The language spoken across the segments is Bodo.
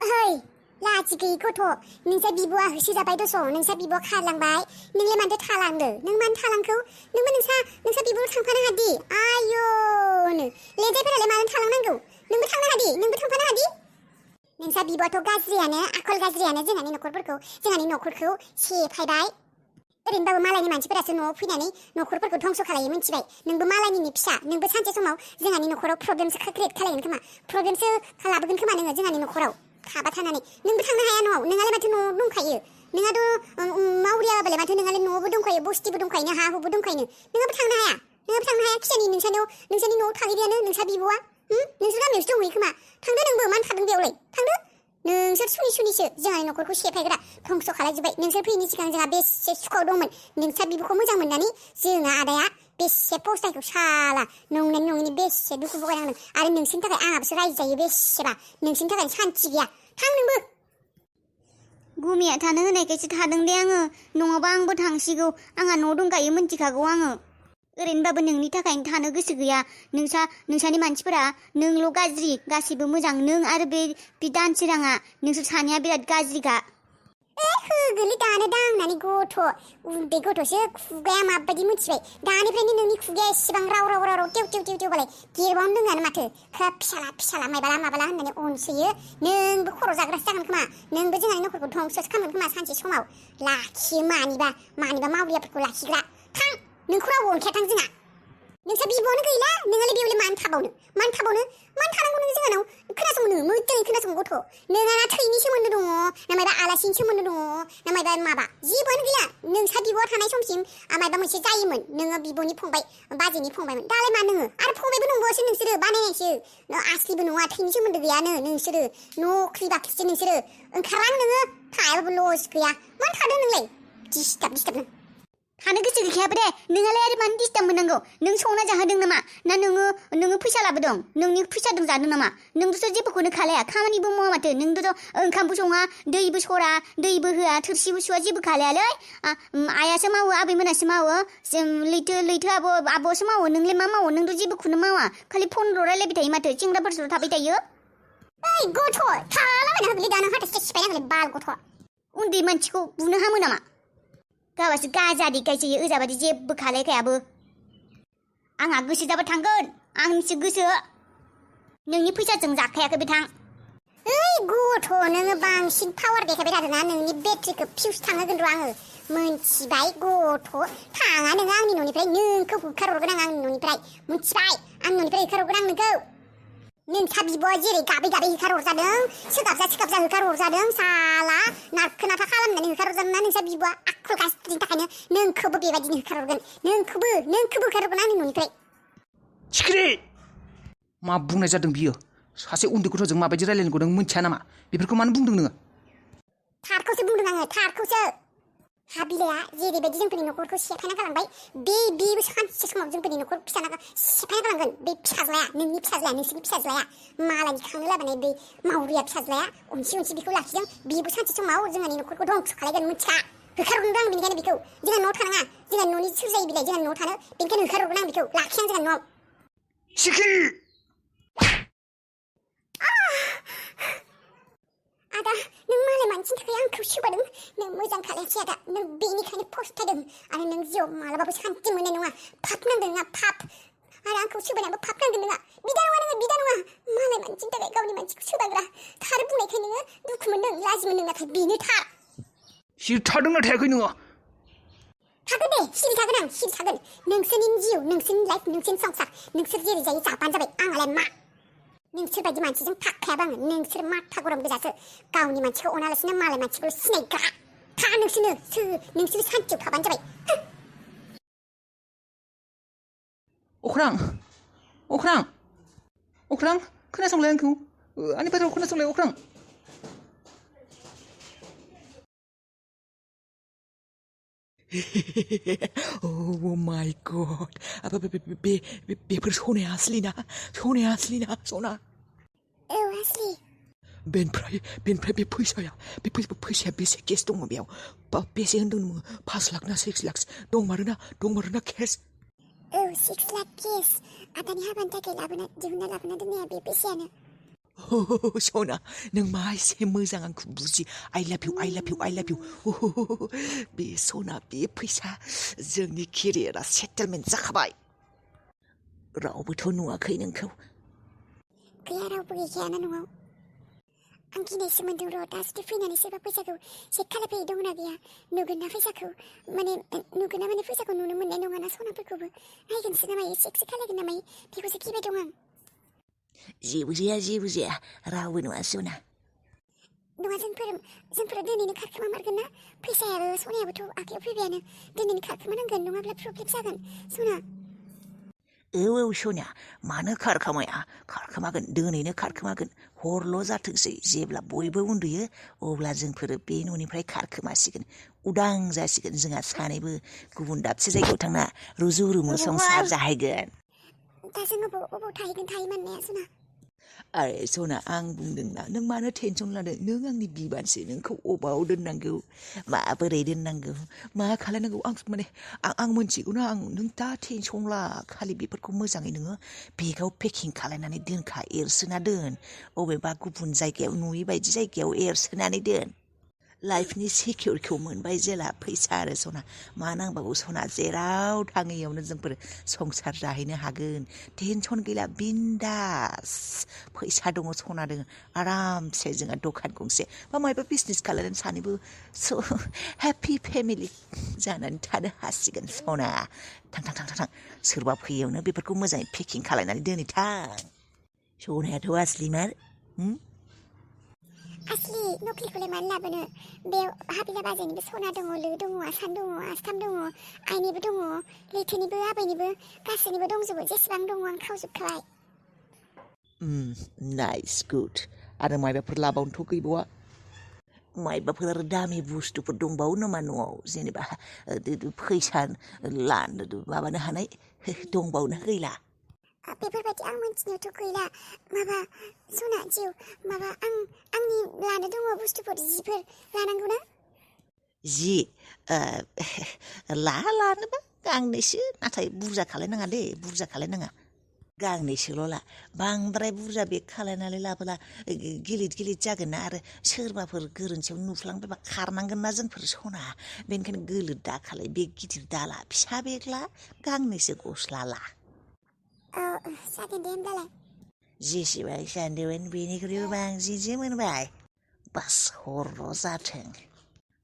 Ơi, लाजिगैयै गथ' नोंसा बिब'आ होसोजाबाय दस' नोंसा बिब'आ खारलांबाय नोंलाय मानोथो थालांनो नों मानो थालांखौ नोंबो नोंसा बिब'आ थांफानो हादि आयौनो लेजायफोरालाय मानो थालांनांगौ नोंबो थांनो हादि नोंबो थांफानो हादि नोंसा बिब'आथ' गाज्रियानो आखल गाज्रियानो जोंहानि न'खरखौ सेफायबाय ओरैनोबाबो मालायनि मानसिफोरासो न'आव फैनानै न'खरफोरखौ धंस खालायो मिथिबाय नोंबो मालायनिनो फिसा नोंबो सानसे समाव जोंहानि न'खराव प्रब्लेमसो क्रिएट खालायगोन खोमा प्रब्लेमसो लाबोगोन खोमा नोङो जोंहानि न'खराव थाबा थानानै नोंबो थांनो हाया न'आव नोंहालाय माथो न'आव दंखायो नोंहाथ' मावरियाबालाय माथो नोंहालाय न'आवबो दंखायो बस्तिबो दंखायो हा हुबो दंखायो नोंहाबो थांनो हाया खिजानि नोंसानि न'आव थाहैबायानो नोंसा बिब'आ नोंसोर गामियावसो दंहैयो खोमा थांदो नोंबो मानो थादों बेयावलाय थांदो नोंसोर सुनिसो जोंहानि न'खरखौ सेफायग्रा धंस खालायजोब्बाय नोंसोर फैयैनि सिगां जोंहा बेसे सुखुआव दंमोन नोंसा बिब'खौ मोजां मोननानै जोंहा आदाया बेसे फस्थायखौ साला नङैनि बेसे दुखु भगायनांदों आरो नोंसोरनि थाखाय आंहाबोसो रायजो जायो बेसेबा नोंसोरनि थाखाय सान्थि गैया थां नोंबो गुमिया थानो होनायखायसो थादों दे आङो नङाबा आंबो थांसिगौ आंहा न' दंखायो मिन्थिखागौ आङो ओरैनोबाबो नोंनि थाखायनो थानो गोसो गैया नोंसानि मानसिफोरा नोंल' गाज्रि गासिबो मोजां नों आरो बे दानसोराङा नोंसोर सानैया बिराद गाज्रिखा होगोलै दानो दांनानै गथ' उन्दै गथ'सो खुगाया माबायदि मिथिबाय दानिफ्रायनो नोंनि खुगाया एसेबां राव टेव बालाय गिरबावनो रोङानो माथो फिसाला मायबाला होननानै अनसोयो नोंबो खर' जाग्रासो जागोन खोमा नोंबो जोंहानि न'खरखौ धंससो खालामगोन खोमा सानसे समाव लाखियो मानिबा मावरियाफोरखौ लाखिग्रा थां नोंखौ रावबो अनखायाथां जोंहा नोंसा बिब'आनो गैला नोंहालाय बेयावलाय मानो थानांगौ नों जोंहानाव खोनासंनो मोजाङै खोनासं गथ' नोंहा थैनि सोमोन्दो दङ नामायबा आलासिनि सोमोन्दो दङ नामायबा माबा जेबोआनो गैला नोंसा बिब'आ थानाय समसिम मायबा मोनसे जायोमोन नोङो बिब'नि फंबाय बाजैनि फंबायमोन दालाय मा नोङो आरो फंबायबो नंबावासो नोंसोरो बानायनायसो आसलिबो नङा थैनि सोमोन्दो गैयानो नोंसोरो नख्रि बाख्रिसो नोंसोरो ओंखारलां नोङो थायाबाबो लस गैया मानो थादों नोंलाय दिस्टार्ब थानो गोसो गैखायाबो दे नोंहालाय आरो मानो डिस्टार्ब मोननांगौ नों संना जाहोदों नामा ना नोङो फैसा लाबोदों नोंनि फैसाजों जादों नामा नोंथ' जेबोखौनो खालाया खामानिबो मावा माथो नोंथ' ओंखामबो सङा दैबो सरा दैबो होआ थोरसिबो सुवा जेबो खालायालै आइयासो मावो आबैमोनासो मावो जों लैथो आब'सो मावो नोंलाय मा मावो नोंथ' जेबोखौनो मावा खालि फनल' रायलायबाय थायो माथो सेंग्राफोरजों थाबाय थायो ओइ गथ' थालाबायना होगोलै दानो हाथासे सिफायनांगोलै बाल गथ' उन्दै मानसिखौ बुनो हामो नामा गावासो गाजा देखायसोयो ओजाबादि जेबो खालायखायाबो आंहा गोसो जाबा थांगोन आंनिसो गोसो नोंनि फैसाजों जाखायाखै बे थां ओइ गथ' नोङो बांसिन पावार देखायबाय थादोंना नोंनि बेटारिखौ फिउस थांहोगोन र' आङो मोनथिबाय गथ' थाङा नोङो आंनि न'निफ्राय नोंखौ होखारहरगोन आं आंनि न'निफ्राय मोनथिबाय आंनि न'निफ्राय होखारहरगोन आं नोंखौ नोंसा बिब'आ जेरै गाबै होखारहरजादों सोगाबजा होखारहरजादों साला नारखो नाथा खालामनानै होखारहरजादों ना नोंसा बिब'आ आखल गाज्रिनि थाखायनो नोंखौबो बेबायदिनो होखारहरगोन नोंखौबो होखारहरगोन आंनि न'निफ्राय सिख्रि मा बुंनाय जादों बियो सासे उन्दै गथ'जों माबायदि रायलायनांगौ नों मिथिया नामा बेफोरखौ मानो बुंदों नोङो थारखौसो बुंदों आङो थारखौसो हाबिलाया जेरैबायदि जोंफोरनि न'खरखौ सेफायना गालांबाय बेबो सानसे समाव जोंफोरनि न'खर सेफायना गालांगोन बे फिसाज्लाया नोंनि फिसाज्लाया नोंसोरनि फिसाज्लाया मालायनि खांनो लाबोनाय बे मावरिया फिसाज्लाया अनसि बेखौ लाखिदों बेबो सानसे समाव जोंहानि न'खरखौ धंस खालायगोन मिथिया होखारहरगोन आं बेनिखायनो बेखौ जोंहा न'आव थानाङा जोंहा न'नि सोर जायो बिलाय जोंहा न'आव थानो बेनिखायनो होखारहरगोन आं बेखौ लाखियां जोंहा न'आव सिख्रि आदा नों मालाय मानसिनि थाखाय आंखौ सोबादों नों मोजां खालायासै आदा नों बेनिखायनो फस्थायदों आरो नों जिउआव मालाबाबो सान्थि मोननाय नङा पाप नांदों नोंहा पाप आरो आंखौ सोबायनाबो पाप नांदों नोंहा बिदा नङा मालाय मानसिनि थाखाय गावनि मानसिखौ सोबाग्रा थार बुंनायखाय नोङो दुखु मोनदों लाजि मोनदों नाथाय बेनो थार सिरि थादोंना थायाखै नोङो थागोन दे सिरि थागोन आं सिरि थागोन नोंसोरनि जिउ नोंसोरनि लाइफ नोंसोरनि संसार नोंसोर जेरै जायो जाबानो जाबाय आंहालाय मा नोंसोर बायदि मानसिजों थाखायाबो आङो नोंसोर माथा गरम गोजासो गावनि मानसिखौ अनालासिनो मालाय मानसिखौ सिनायग्रा था नोंसोर सान्थियाव थाबानो जाबाय अख्रां खोनासंलाय आंखौ आंनि बाथ्राखौ खोनासंलाय अख्रां Oh my god. बेफोर सनाया असलि ना सना औ असलि बेनिफ्राय बे फैसाया बेसे केस दङ बेयाव बेसे होनदों नोङो 5 लाख ना 6 लाख दंमारोना केस औ 6 लाख केस आदानि हाबानि थाखाय दिहुनना लाबोना दोननाया बे फैसायानो सना नों मा एसे मोजां आंखौ बुजि I love you I love you I love you बे सना बे फैसा जोंनि केरियारा सेटेलमेन्ट जाखाबाय रावबोथ' नुवाखै नोंखौ गैया रावबो गैखायाना न'आव आं गिनायसो मोनदों र' दा जुदि फैनानै सोरबा फैसाखौ चेक खालामफैयो दंना गैया नुगोन ना फैसाखौ माने फैसाखौ नुनो मोननाय नङाना सनाफोरखौबो नायगोनसो ना मायो चेकसो खालामगोन ना मायो बेखौसो गिबाय दं आं जेबो जाया रावबो नुवा सना नङा जोंफोर दिनैनो खारखोमामारगोन ना फैसायाबो सनायाबोथ' आखायाव फैबायानो दिनैनो खारखोमानांगोन नङाब्ला प्रब्लेम जागोन सना औ सना मानो खारखोमागोन दिनैनो खारखोमागोन हरल' जाथोंसै जेब्ला बयबो उन्दुयो अब्ला जोंफोर बे न'निफ्राय खारखोमासिगोन उदां जासिगोन जोंहा सानैबो गुबुन दाबसे जायगायाव थांना रुजु रुमु संसार जाहैगोन दा जों अबाव थाहैगोन माननाया सना आरे सना आं बुंदोंना नों मानो टेनसन लादों नों आंनि बिबानसो नोंखौ अबाव दोननांगौ माबोरै दोननांगौ मा खालामनांगौ आं मोनथिगौना नों दा टेनसन ला खालि बेफोरखौ मोजाङै नोङो बेगाव पेकिं खालामनानै दोनखा एरसोना दोन अबेबा गुबुन जायगायाव नुयै बायदि जायगायाव एरसोनानै दोन लाइफनि सिकिउरखौ मोनबाय जेला फैसा आरो सना मा नांबावगौ सना जेराव थाङैयावनो जोंफोर संसार जाहैनो हागोन टेनसन गैला बिन्दास फैसा दङ सना दङ आरामसे जोंहा दखान गंसे बा मायबा बिजनेस खालामनानै सानैबो हेपि फेमिलि जानानै थानो हासिगोन सना थां सोरबा फैयावनो बेफोरखौ मोजाङै पेकिं खालामनानै दोनैथां सनायाथ' आसलिमार असलि नख्लिखौलाय मानो लाबोनो बे हाबिला बाजैनिबो सना दङ लो दङ आसान दङ आस्थाम दङ आइनिबो दङ लैथोनिबो आबैनिबो गासैनिबो दंजोबो जेसेबां दङ आं खावजोबखाबाय नाइस गुड आरो मायबाफोर लाबावनोथ' गैबावा मायबाफोर आरो दामि बुस्थुफोर दंबावो नामा न'आव जेनेबा फैसा माबानो हानाय दंबावोना गैला बेफोरबायदि आं मिन्थिनायावथ' गैला माबा सना जिउ माबा आंनि लानो दङ बुस्थुफोर जिफोर लानांगौ ना जि लानोबा गांनैसो नाथाय बुरजा खालायनाङा दे बुरजा खालायनाङा गांनैसोल' ला बांद्राय बुरजा बेग खालायनानै लाबोला गिलिद जागोन ना आरो सोरबाफोर गोरोन्थियाव नुफ्लांबायबा खारनांगोन ना जोंफोर सना बेनिखायनो गोलोद दा खालाय बेग गिदिर दाला फिसा बेग ला गांनैसो गस्ला ला जागोन दे होमब्लालाय जेसेबां सानदोंमोन बेनिख्रुइबो बांसिनसो मोनबाय बास हरल' जाथों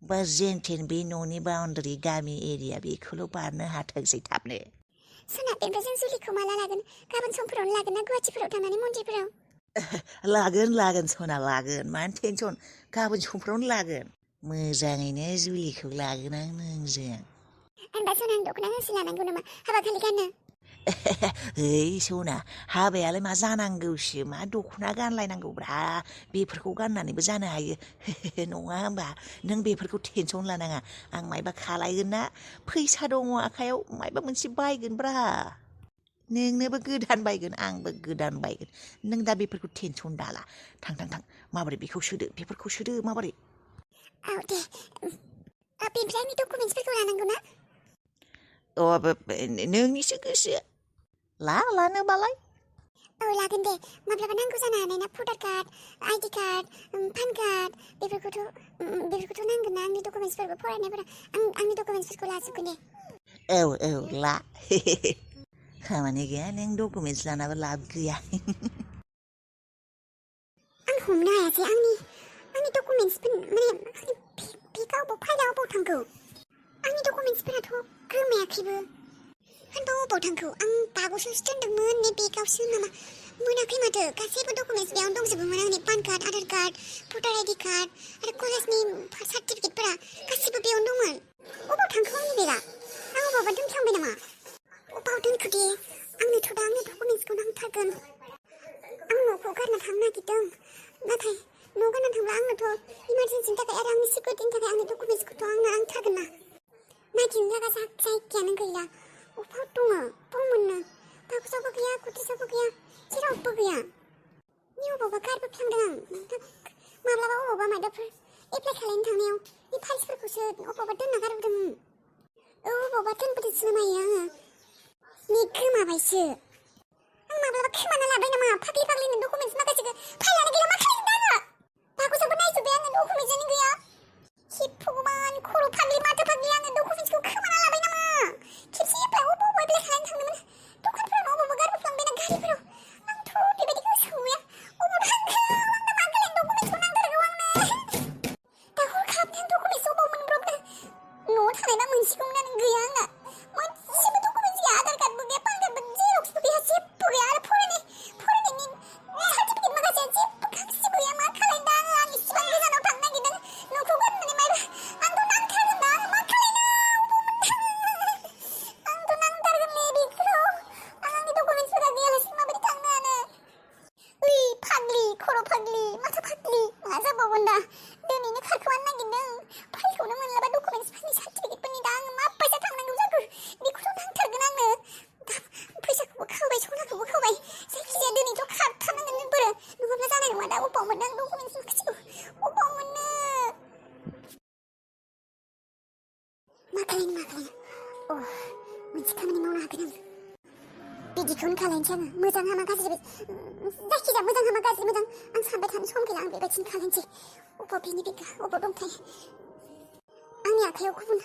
बा जेनथेन बे न'नि बाउन्डारि गामि एरिया बेखौल' बारनो हाथोंसै थाबनो सना बेनिफ्राय जों जुलिखौ माला लागोन गाबोन समफोरावनो लागोन ना गुवाहाटिफोराव थांनानै मन्दिरफोराव लागोन सना लागोन मानो टेनसन गाबोन समफ्रावनो लागोन मोजाङैनो जुलिखौ लागोन आं नोंजों होनबा सना आं दख'ना गांसे लानांगौ नामा हाबा खालि गाननो ओइ सना हाबायालाय मा जानांगौसो मा दख'ना गानलायनांगौब्रा बेफोरखौ गाननानैबो जानो हायो नङा होमबा नों बेफोरखौ टेनसन लानाङा आं मायबा खालायगोन ना फैसा दङ आखायाव मायबा मोनसे बायगोनब्रा नोंनोबो गोदान बायगोन आंबो गोदान बायगोन नों दा बेफोरखौ टेनसन दाला थां माबोरै बेफोरखौ सोदो माबोरै औ दे बेनिफ्राय आंनि डकुमेन्टसफोरखौ लानांगौ ना नोंनिसो गोसो लानोबालाय औ लागोन दे माब्लाबा नांगौ जानो हानाय ना voter card ID card PAN card बेफोरखौथ' नांगोन ना आंनि डकुमेन्टसफोरखौ फरायनायफोरा आंनि डकुमेन्टसफोरखौ लाजोबगोन दे औ ला खामानि गैया नों डकुमेन्टस लानाबो लाब गैया आं हमनो हायासै आंनि डकुमेन्टसफोर माने बेगाव फाइलाव अबाव थांगौ आंनि डकुमेन्टसफोराथ' गोमायाखैबो होनबा अबाव थांखौ आं बागसोसो दोनदोंमोन ने बेगावसो नामा मोनाखै माथो गासैबो डकुमेन्टस बेयावनो दंजोबोमोन आंनि पान कार्ड आधार कार्ड भटार आइडि कार्ड आरो कलेजनि सार्टिफिकेटफोरा गासैबो बेयावनो दंमोन अबाव थांखो आंनि बेगा आं अबावबा दोनफ्लांबाय नामा अबाव दोनखो दे आंनोथ' दा आंनि डकुमेन्टसखौ नांथारगोन आं न'खौ गारना थांनो नागिरदों नाथाय न' गारना थांब्ला आंनोथ' इमारजेन्सिनि थाखाय आरो आंनि सिकिउरिटिनि थाखाय आंनि डकुमेन्टसखौथ' आंनो नांथारगोन ना नागिरनो लागा जायगायानो गैला अबाव दङ बबाव मोननो बाक्सावबो गैया कुटिसावबो गैया जेरावबो गैया नि अबावबा गारबोफ्लांदों आं माब्लाबा अबावबा माबाफोर एप्लाइ खालामनो थांनायाव बे फाइल्सफोरखौसो अबावबा दोनना गारबोदों अबावबा दोनबोदोंसो नामायो आङो नि गोमाबायसो आं माब्लाबा खोमाना लाबाय नामा फाग्लिनो डकुमेन्टस माखासेखौ फाइलानो मोनाब्ला जानाय नङा दा अबाव मोननो आं डकुमेन्ट्स माखासेखौ अबाव मोननो मा खालायनो अ मोनसे खामानि मावनो हागोन आं बिदिखौनो खालायनोसै आङो मोजां हामा गाज्रि जायखिजाया मोजां हामा गाज्रि मोजां आं सानबाय थानो सम गैला आं बेबायदिनो खालायनोसै अबाव बिनि बेगा अबाव दंथाय आंनि आखायाव गुबुन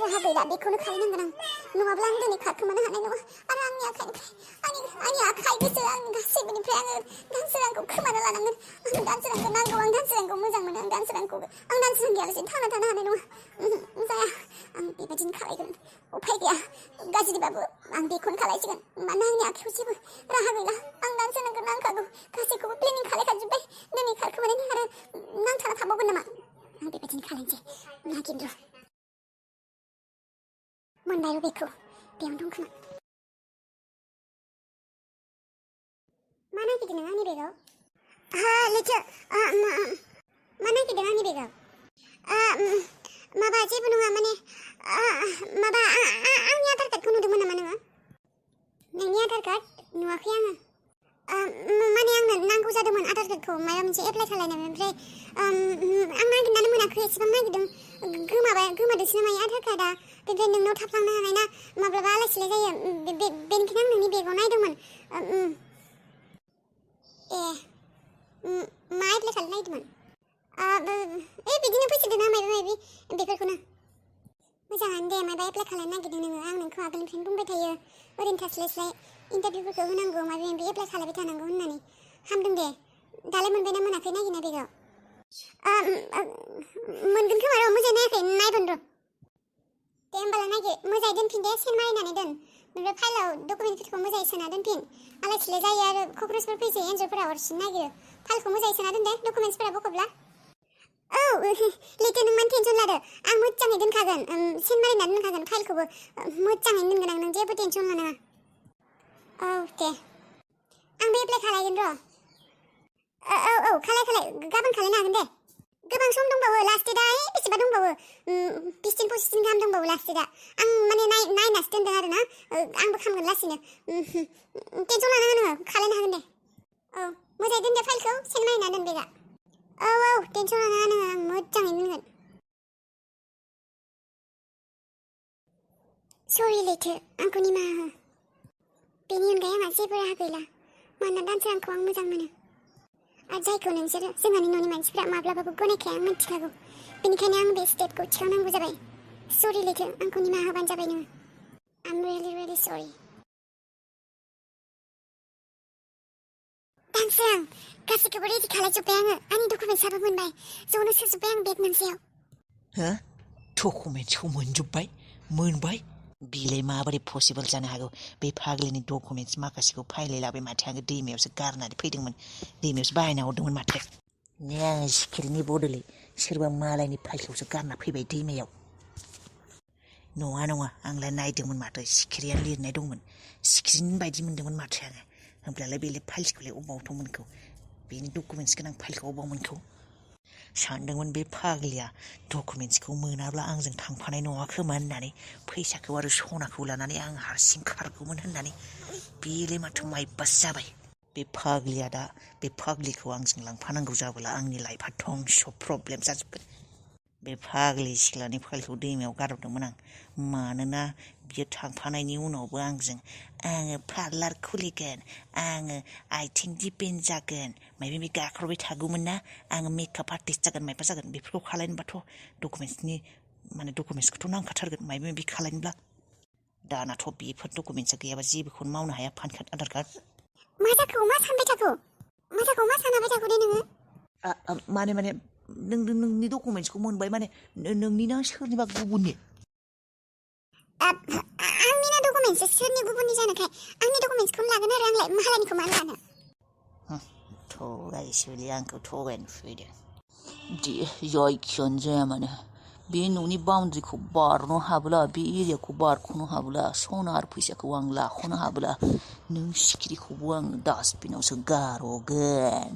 राहा गैला बेखौनो खालायनांगोन आं नङाब्ला आं दिनै खारखोमानो हानाय नङा आरो आंनि आखाइनिफ्राय आंनि आखाइ गोसो आंनि गासैबोनिफ्राय आङो दानसोरांखौ खोमाना लानांगोन आं दानसोरांखौ नांगौ आं दानसोरांखौ मोजां मोनो आं दानसोरां गैयालासे थांना थानो हानाय नङा जाया आं बेबायदिनो खालायगोन उफाय गैया गाज्रिबाबो आं बेखौनो खालायसिगोन मानो आंनि आखायाव जेबो राहा गैला आं दानसोरांखौ नांखागौ गासैखौबो प्लेनिं खालायखाजोब्बाय दिनै खारखोमानायनि आरो नांथाना थाबावगोन नामा आं बेबायदिनो खालायनोसै नागिरदों मोनबाय बेखौ बेयावनो दं खोमा मा नागिरदों नों आंनि बेगाव लैथो मा नागिरदों आंनि बेगाव माबा जेबो नङा माने माबा आंनि आधार कार्डखौ नुदोंमोन नामा नोङो नोंनि आधार कार्ड नुवाखै आङो माने आंनो नांगौ जादोंमोन आधार कार्डखौ माबा मोनसे एप्लाइ खालायनो ओमफ्राय आं नागिरनानै मोनाखै एसेबां नागिरदों गोमादोंसो ना मायो आधार कार्डआ बेनिफ्राय नोंनाव थाफ्लांनो हानाय ना माब्लाबा आलाय सिलाय जायो बेनिखायनो आं नोंनि बेगाव नायदोंमोन मा एप्लाइ खालायनो नागिरदोंमोन बिदिनो फैसा दोना माबा माबि बेफोरखौनो मोजाङानो दे माबा एप्लाइ खालायनो नागिरदों नोङो आं नोंखौ आगोलनिफ्रायनो बुंबाय थायो ओरैनो थास्लायस्लाय इन्टारभिउफोरखौ होनांगौ माबा माबि एप्लाइ खालायबाय थानांगौ होननानै हामदों दे दालाय मोनबायना मोनाखै नागिरना बेगाव मोनगोन खोमा र' मोजाङै नायाखै नायबोन र' दे होमबालाय नागिर मोजाङै दोनफिन दे सेन मारिनानै दोन ओमफ्राय फाइलाव डकुमेन्टफोरखौ मोजाङै सोना दोनफिन आलाय सिलाय जायो आरो क'क्राझार फैसै एन्जरफोरा अरसिनो नागिरो फाइलखौ मोजाङै सोना दोन दे डकुमेन्टसफोरा बख'ब्ला औ लैथो नों मानो टेनसन लादो आं मोजाङै दोनखागोन सेन मारिनानै दोनखागोन फाइलखौबो मोजाङै दोनगोन आं नों जेबो टेनसन लानाङा औ दे आंबो एप्लाइ खालायगोन र' औ खालाय गाबोन खालायनो हागोन दे गोबां सम दंबावो लास्ट डेटआ बेसेबा दंबावो 20 दिन 25 दिन गाहाम दंबावो लास्ट डेटआ आं माने नायनासो दोनदों आरो ना आंबो खालामगोन लासैनो टेनसन लानाङा नोङो खालायनो हागोन दे औ मोजाङै दोन दे फाइलखौ सेन मारिना दोन बेगा औ टेनसन लानाङा नोङो आं मोजाङै दोनगोन सरि लैथो आंखौ निमाहा हो बेनि अनगायै आंहा जेबो राहा गैला मानोना दानसोरांखौ आं मोजां मोनो आरो जायखौ नोंसोरो जोंहानि न'नि मानसिफ्रा माब्लाबाबो गनायखाया आं मिथिखागौ बेनिखायनो आं बे स्टेपखौ थिखांनांगौ जाबाय सरि लैथो आंखौ निमाहा होबानो जाबाय नोङो आम रियेलि सरि दानसोरां गासैखौबो रेडि खालायजोब्बाय आङो आंनि डकुमेन्टसाबो मोनबाय ज'नो सोजोब्बाय आं बेग मोनसेयाव हो डकुमेन्ट्सखौ मोनबाय बिलाय माबोरै पसिबल जानो हागौ बे फाग्लिनि डकुमेन्ट्स माखासेखौ फाइलाय लाबाय माथो आङो दैमायावसो गारनानै फैदोंमोन दैमायावसो बाहायना हरदोंमोन माथो ने आङो सिखिरिनि बदलै सोरबा मालायनि फाइलखौसो गारना फैबाय दैमायाव नङा आंलाय नायदोंमोन माथो सिखिरियानो लिरनाय दंमोन सिखिरिनि बायदि मोनदोंमोन माथो आङो होमब्लालाय बेलाय फाइलखौलाय अबावथ' मोनखौ बेनि डकुमेन्ट्स गोनां फाइलखौ अबाव मोनखौ सानदोंमोन बे फाग्लिया डकुमेन्ट्सखौ मोनाब्ला आंजों थांफानाय नङा खोमा होननानै फैसाखौ आरो सनाखौ लानानै आं हारसिं खारगौमोन होननानै बेलाय माथो माइबास जाबाय बे फाग्लिया दा बे फाग्लिखौ आंजों लांफानांगौ जाबोला आंनि लाइफआ धंस प्रब्लेम जाजोबगोन बे फाग्लि सिख्लानि फाइलखौ दैमायाव गारहरदोंमोन आं मानोना बियो थांफानायनि उनावबो आङो पार्लार खुलिगोन आङो आथिं दिपेन जागोन माबा माबि गाख्रबबाय थागौमोन ना आङो मेकआप आर्टिस्ट जागोन माबा जागोन बेफोरखौ खालायनोबाथ' डकुमेन्ट्सखौथ' नांखाथारगोन माबा माबि खालायनोब्ला दानाथ' बेफोर डकुमेन्ट्सा गैयाबा जेबोखौनो मावनो हाया पान कार्ड आधार कार्ड मा जाखो मा सानबाय थाखो मा सानाबाय थाखो दे नोङो माने नोंनि डकुमेन्ट्सखौ मोनबाय माने नोंनि ना सोरनिबा गुबुननि आंनि ना डकुमेन्ट्स सोरनि गुबुननि जानोखाय आंनि डकुमेन्ट्सखौनो लागोन आरो आंलाय मालायनिखौ मानो लानो थगायसोलै आंखौ थगायनो फैदों दे जायखियानो जाया मानो बे न'नि बाउन्ड्रिखौ बारनो हाब्ला बे एरियाखौ बारख'नो हाब्ला सना आरो फैसाखौ आं लाख'नो हाब्ला नों सिखिरिखौबो आं डास्टबिनावसो गारहरगोन